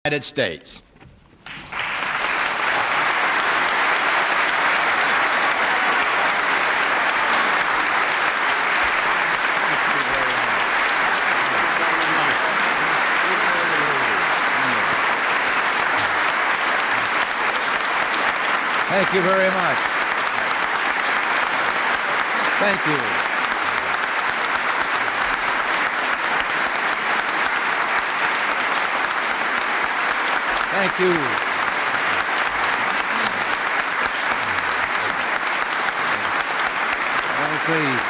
United States. Thank you very much. Thank you. Thank you. Oh, please.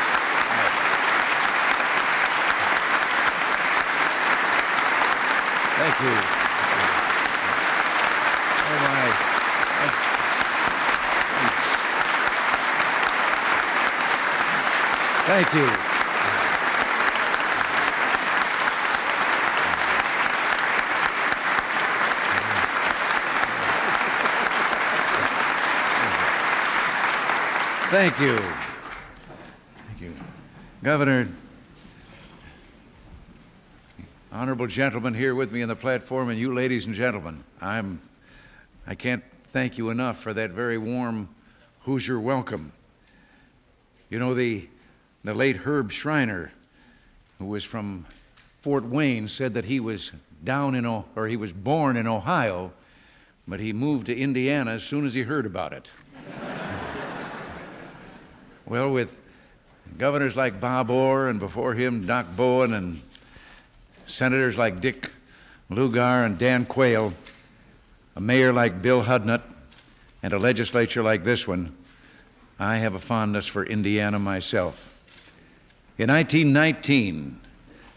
Thank you. Oh, my. Thank you. Thank you. Thank you. Governor, honorable gentlemen here with me on the platform, and you ladies and gentlemen, I can't thank you enough for that very warm Hoosier welcome. You know, the late Herb Schreiner, who was from Fort Wayne, said that he was he was born in Ohio, but he moved to Indiana as soon as he heard about it. Well, with governors like Bob Orr and before him Doc Bowen and senators like Dick Lugar and Dan Quayle, a mayor like Bill Hudnut, and a legislature like this one, I have a fondness for Indiana myself. In 1919,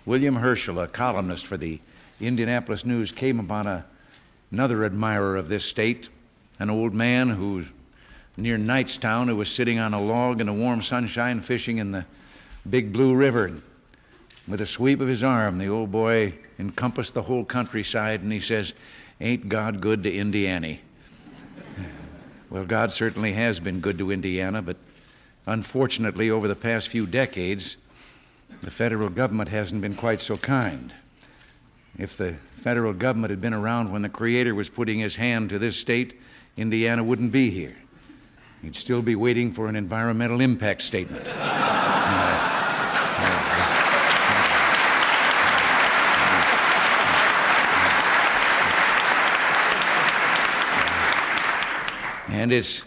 William Herschel, a columnist for the Indianapolis News, came upon another admirer of this state, an old man who near Knightstown who was sitting on a log in the warm sunshine fishing in the Big Blue River. With a sweep of his arm, the old boy encompassed the whole countryside, and he says, "Ain't God good to Indiana?" Well, God certainly has been good to Indiana, but unfortunately, over the past few decades, the federal government hasn't been quite so kind. If the federal government had been around when the Creator was putting his hand to this state, Indiana wouldn't be here. He'd still be waiting for an environmental impact statement. And it's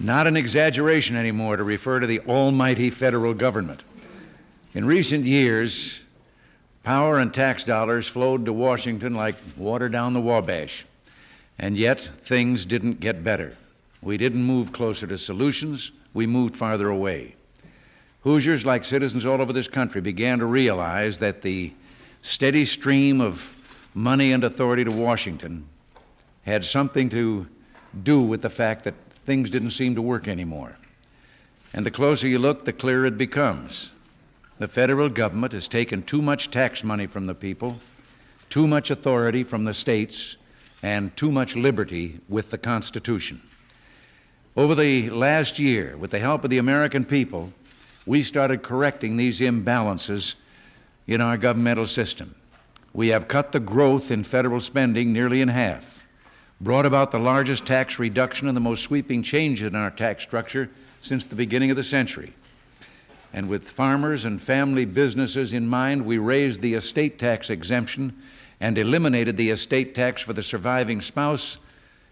not an exaggeration anymore to refer to the almighty federal government. In recent years, power and tax dollars flowed to Washington like water down the Wabash, and yet things didn't get better. We didn't move closer to solutions, we moved farther away. Hoosiers, like citizens all over this country, began to realize that the steady stream of money and authority to Washington had something to do with the fact that things didn't seem to work anymore. And the closer you look, the clearer it becomes. The federal government has taken too much tax money from the people, too much authority from the states, and too much liberty with the Constitution. Over the last year, with the help of the American people, we started correcting these imbalances in our governmental system. We have cut the growth in federal spending nearly in half, brought about the largest tax reduction and the most sweeping change in our tax structure since the beginning of the century. And with farmers and family businesses in mind, we raised the estate tax exemption and eliminated the estate tax for the surviving spouse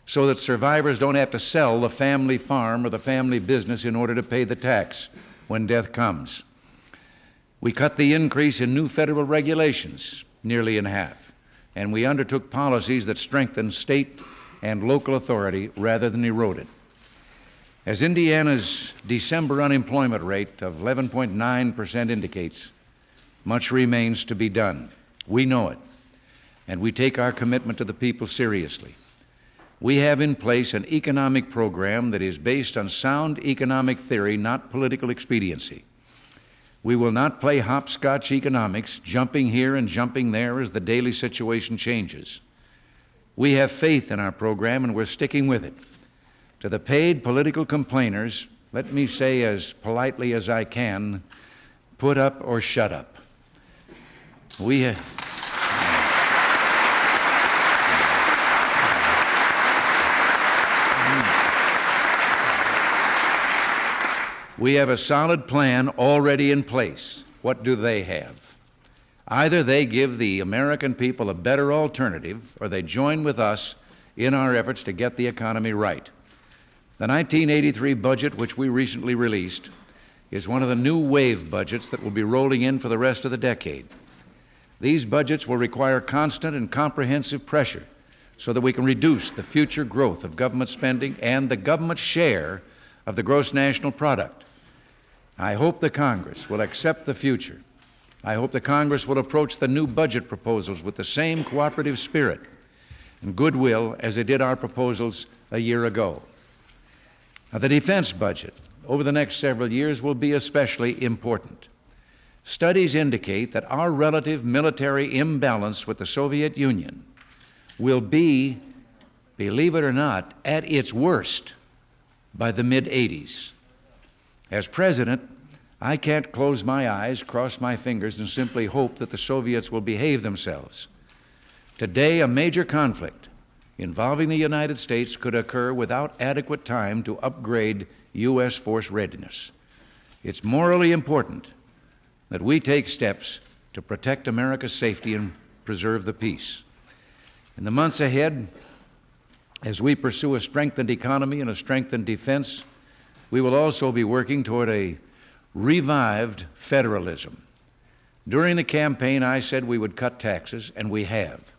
so that survivors don't have to sell the family farm or the family business in order to pay the tax when death comes. We cut the increase in new federal regulations nearly in half, and we undertook policies that strengthened state and local authority rather than erode it. As Indiana's December unemployment rate of 11.9% indicates, much remains to be done. We know it, and we take our commitment to the people seriously. We have in place an economic program that is based on sound economic theory, not political expediency. We will not play hopscotch economics, jumping here and jumping there as the daily situation changes. We have faith in our program, and we're sticking with it. To the paid political complainers, let me say as politely as I can, put up or shut up. We have a solid plan already in place. What do they have? Either they give the American people a better alternative, or they join with us in our efforts to get the economy right. The 1983 budget, which we recently released, is one of the new wave budgets that will be rolling in for the rest of the decade. These budgets will require constant and comprehensive pressure so that we can reduce the future growth of government spending and the government share of the gross national product. I hope the Congress will accept the future. I hope the Congress will approach the new budget proposals with the same cooperative spirit and goodwill as they did our proposals a year ago. Now, the defense budget over the next several years will be especially important. Studies indicate that our relative military imbalance with the Soviet Union will be, believe it or not, at its worst by the mid-'80s. As president, I can't close my eyes, cross my fingers, and simply hope that the Soviets will behave themselves. Today, a major conflict involving the United States could occur without adequate time to upgrade U.S. force readiness. It's morally important that we take steps to protect America's safety and preserve the peace. In the months ahead, as we pursue a strengthened economy and a strengthened defense, we will also be working toward a revived federalism. During the campaign, I said we would cut taxes, and we have.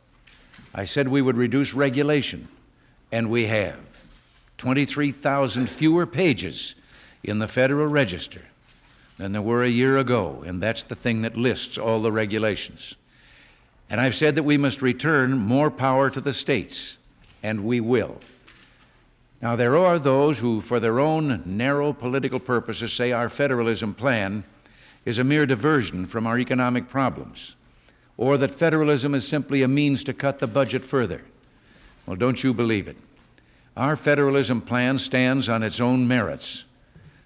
I said we would reduce regulation, and we have. 23,000 fewer pages in the Federal Register than there were a year ago, and that's the thing that lists all the regulations. And I've said that we must return more power to the states, and we will. Now, there are those who, for their own narrow political purposes, say our federalism plan is a mere diversion from our economic problems, or that federalism is simply a means to cut the budget further. Well, don't you believe it. Our federalism plan stands on its own merits.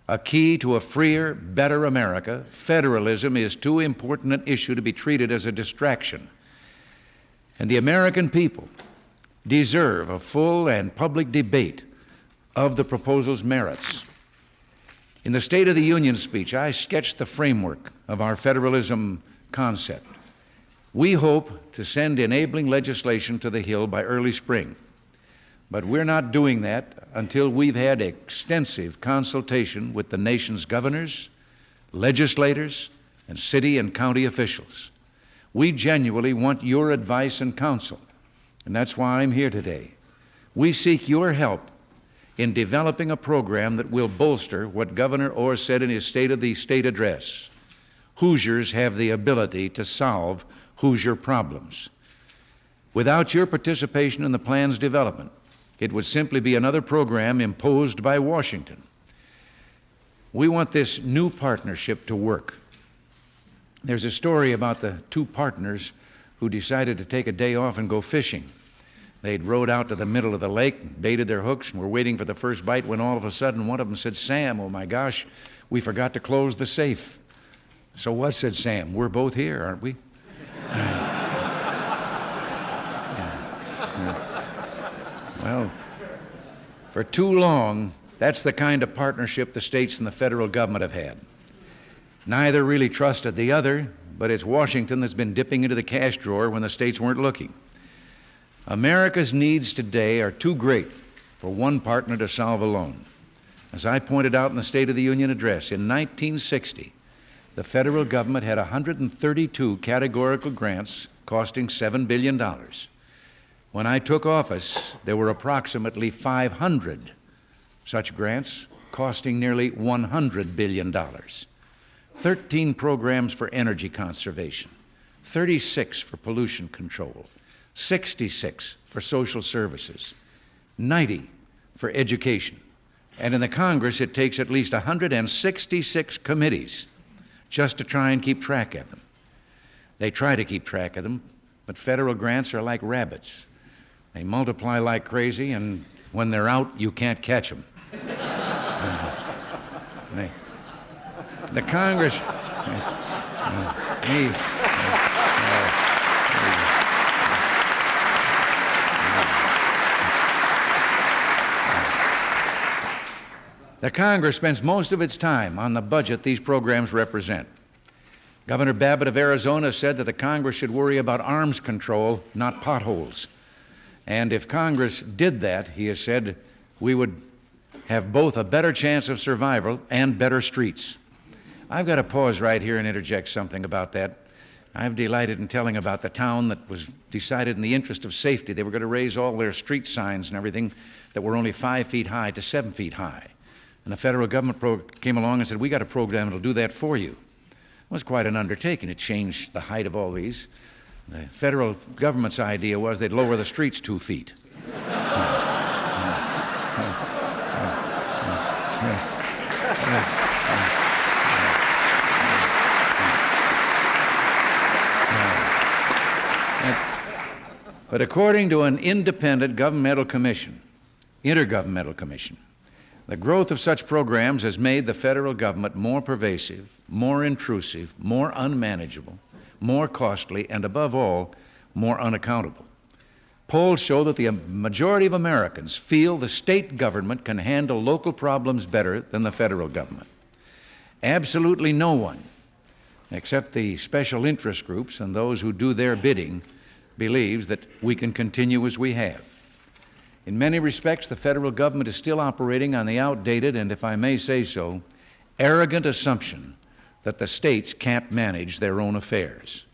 A key to a freer, better America, federalism is too important an issue to be treated as a distraction. And the American people deserve a full and public debate of the proposal's merits. In the State of the Union speech, I sketched the framework of our federalism concept. We hope to send enabling legislation to the Hill by early spring, but we're not doing that until we've had extensive consultation with the nation's governors, legislators, and city and county officials. We genuinely want your advice and counsel, and that's why I'm here today. We seek your help in developing a program that will bolster what Governor Orr said in his State of the State address. Hoosiers have the ability to solve Hoosier problems. Without your participation in the plan's development, it would simply be another program imposed by Washington. We want this new partnership to work. There's a story about the two partners who decided to take a day off and go fishing. They'd rowed out to the middle of the lake, baited their hooks, and were waiting for the first bite when all of a sudden one of them said, "Sam, oh my gosh, we forgot to close the safe." "So what?" said Sam. "We're both here, aren't we?" Well, for too long, that's the kind of partnership the states and the federal government have had. Neither really trusted the other, but it's Washington that's been dipping into the cash drawer when the states weren't looking. America's needs today are too great for one partner to solve alone. As I pointed out in the State of the Union address, in 1960, the federal government had 132 categorical grants costing $7 billion. When I took office, there were approximately 500 such grants costing nearly $100 billion. 13 programs for energy conservation, 36 for pollution control, 66 for social services, 90 for education. And in the Congress, it takes at least 166 committees just to try and keep track of them. They try to keep track of them, but federal grants are like rabbits. They multiply like crazy, and when they're out, you can't catch them. The Congress... The Congress spends most of its time on the budget these programs represent. Governor Babbitt of Arizona said that the Congress should worry about arms control, not potholes. And if Congress did that, he has said, we would have both a better chance of survival and better streets. I've got to pause right here and interject something about that. I'm delighted in telling about the town that was decided in the interest of safety. They were going to raise all their street signs and everything that were only 5 feet high to 7 feet high. And the federal government came along and said, we got a program that'll do that for you. It was quite an undertaking. It changed the height of all these. The federal government's idea was they'd lower the streets 2 feet. But according to an independent governmental commission, intergovernmental commission, the growth of such programs has made the federal government more pervasive, more intrusive, more unmanageable, more costly, and above all, more unaccountable. Polls show that the majority of Americans feel the state government can handle local problems better than the federal government. Absolutely no one, except the special interest groups and those who do their bidding, believes that we can continue as we have. In many respects, the federal government is still operating on the outdated and, if I may say so, arrogant assumption that the states can't manage their own affairs.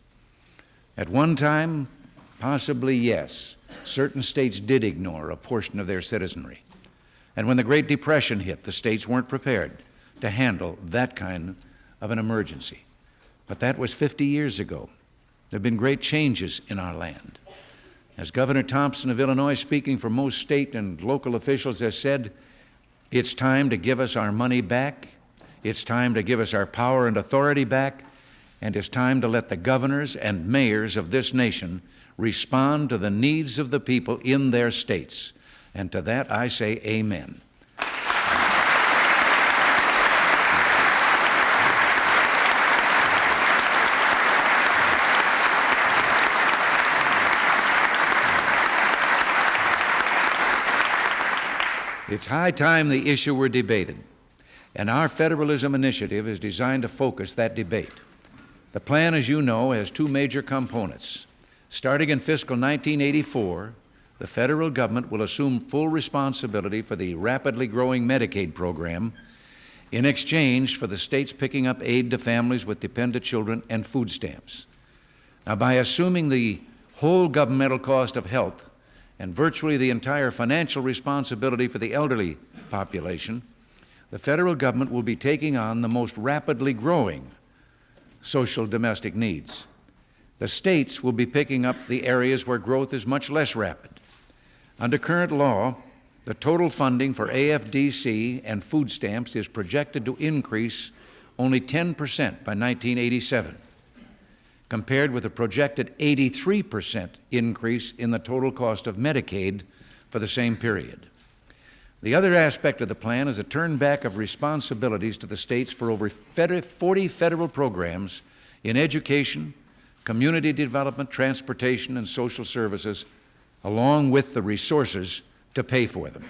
At one time, possibly yes, certain states did ignore a portion of their citizenry. And when the Great Depression hit, the states weren't prepared to handle that kind of an emergency. But that was 50 years ago. There have been great changes in our land. As Governor Thompson of Illinois, speaking for most state and local officials, has said, it's time to give us our money back, it's time to give us our power and authority back, and it's time to let the governors and mayors of this nation respond to the needs of the people in their states. And to that I say amen. It's high time the issue were debated, and our federalism initiative is designed to focus that debate. The plan, as you know, has two major components. Starting in fiscal 1984, the federal government will assume full responsibility for the rapidly growing Medicaid program in exchange for the states picking up aid to families with dependent children and food stamps. Now, by assuming the whole governmental cost of health and virtually the entire financial responsibility for the elderly population, the federal government will be taking on the most rapidly growing social domestic needs. The states will be picking up the areas where growth is much less rapid. Under current law, the total funding for AFDC and food stamps is projected to increase only 10% by 1987. Compared with a projected 83% increase in the total cost of Medicaid for the same period. The other aspect of the plan is a turnback of responsibilities to the states for over 40 federal programs in education, community development, transportation, and social services, along with the resources to pay for them.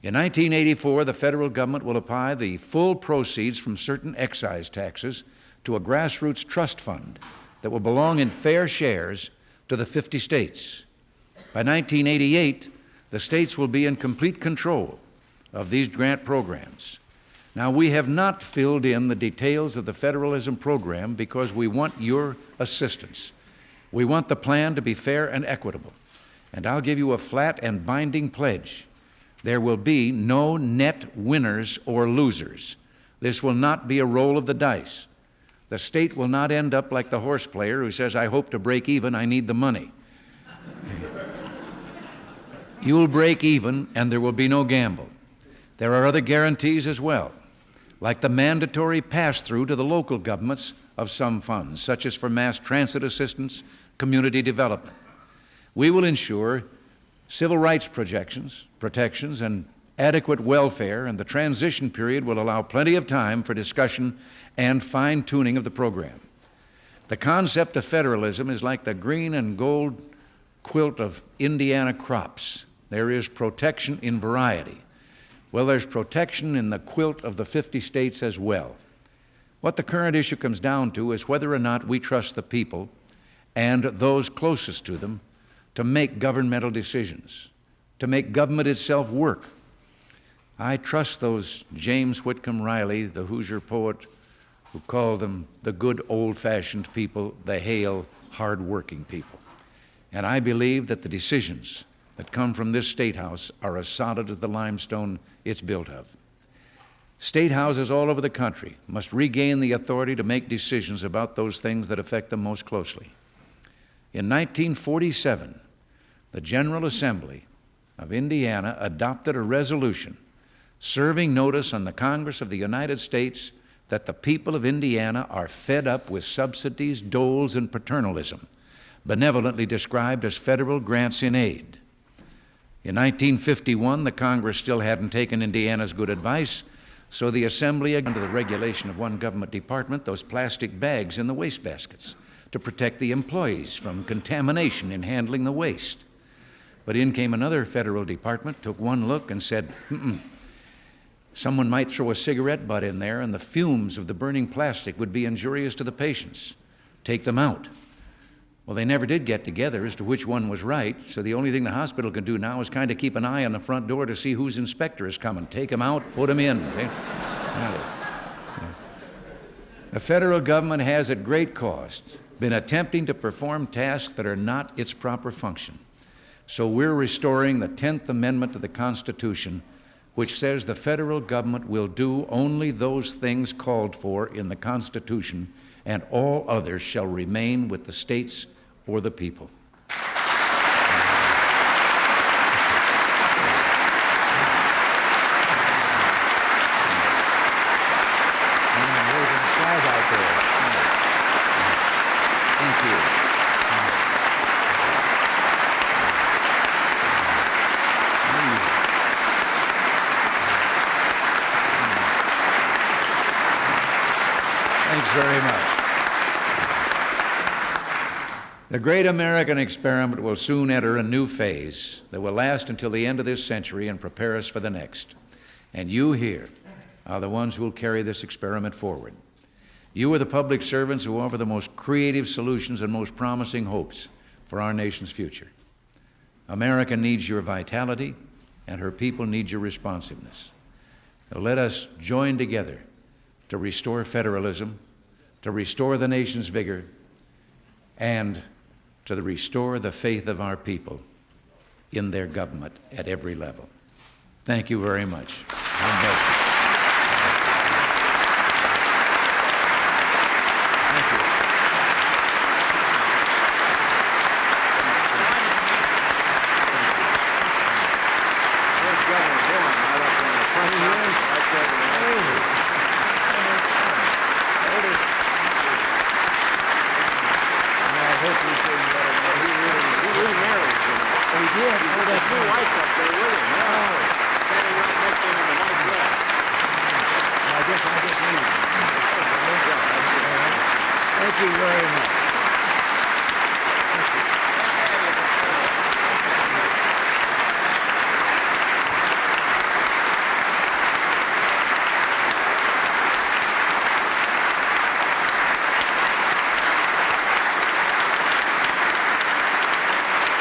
In 1984, the federal government will apply the full proceeds from certain excise taxes to a grassroots trust fund that will belong in fair shares to the 50 states. By 1988, the states will be in complete control of these grant programs. Now, we have not filled in the details of the federalism program because we want your assistance. We want the plan to be fair and equitable. And I'll give you a flat and binding pledge. There will be no net winners or losers. This will not be a roll of the dice. The state will not end up like the horse player who says, I hope to break even, I need the money. You'll break even and there will be no gamble. There are other guarantees as well, like the mandatory pass-through to the local governments of some funds, such as for mass transit assistance, community development. We will ensure civil rights protections, and adequate welfare, and the transition period will allow plenty of time for discussion and fine-tuning of the program. The concept of federalism is like the green and gold quilt of Indiana crops. There is protection in variety. Well, there's protection in the quilt of the 50 states as well. What the current issue comes down to is whether or not we trust the people and those closest to them to make governmental decisions, to make government itself work. I trust those James Whitcomb Riley, the Hoosier poet, who called them the good old-fashioned people, the hale, hard-working people. And I believe that the decisions that come from this State House are as solid as the limestone it's built of. State houses all over the country must regain the authority to make decisions about those things that affect them most closely. In 1947, the General Assembly of Indiana adopted a resolution serving notice on the Congress of the United States that the people of Indiana are fed up with subsidies, doles, and paternalism, benevolently described as federal grants in aid. In 1951, the Congress still hadn't taken Indiana's good advice, so the Assembly, under the regulation of one government department, those plastic bags in the waste baskets to protect the employees from contamination in handling the waste. But in came another federal department, took one look and said, someone might throw a cigarette butt in there and the fumes of the burning plastic would be injurious to the patients. Take them out. Well, they never did get together as to which one was right, so the only thing the hospital can do now is kind of keep an eye on the front door to see whose inspector is coming. Take them out, put them in. The federal government has at great cost been attempting to perform tasks that are not its proper function. So we're restoring the 10th Amendment to the Constitution, which says the federal government will do only those things called for in the Constitution, and all others shall remain with the states or the people. Thanks very much. The great American experiment will soon enter a new phase that will last until the end of this century and prepare us for the next. And you here are the ones who will carry this experiment forward. You are the public servants who offer the most creative solutions and most promising hopes for our nation's future. America needs your vitality, and her people need your responsiveness. So let us join together to restore federalism, to restore the nation's vigor, and to restore the faith of our people in their government at every level. Thank you very much. God bless you. Thank you very much.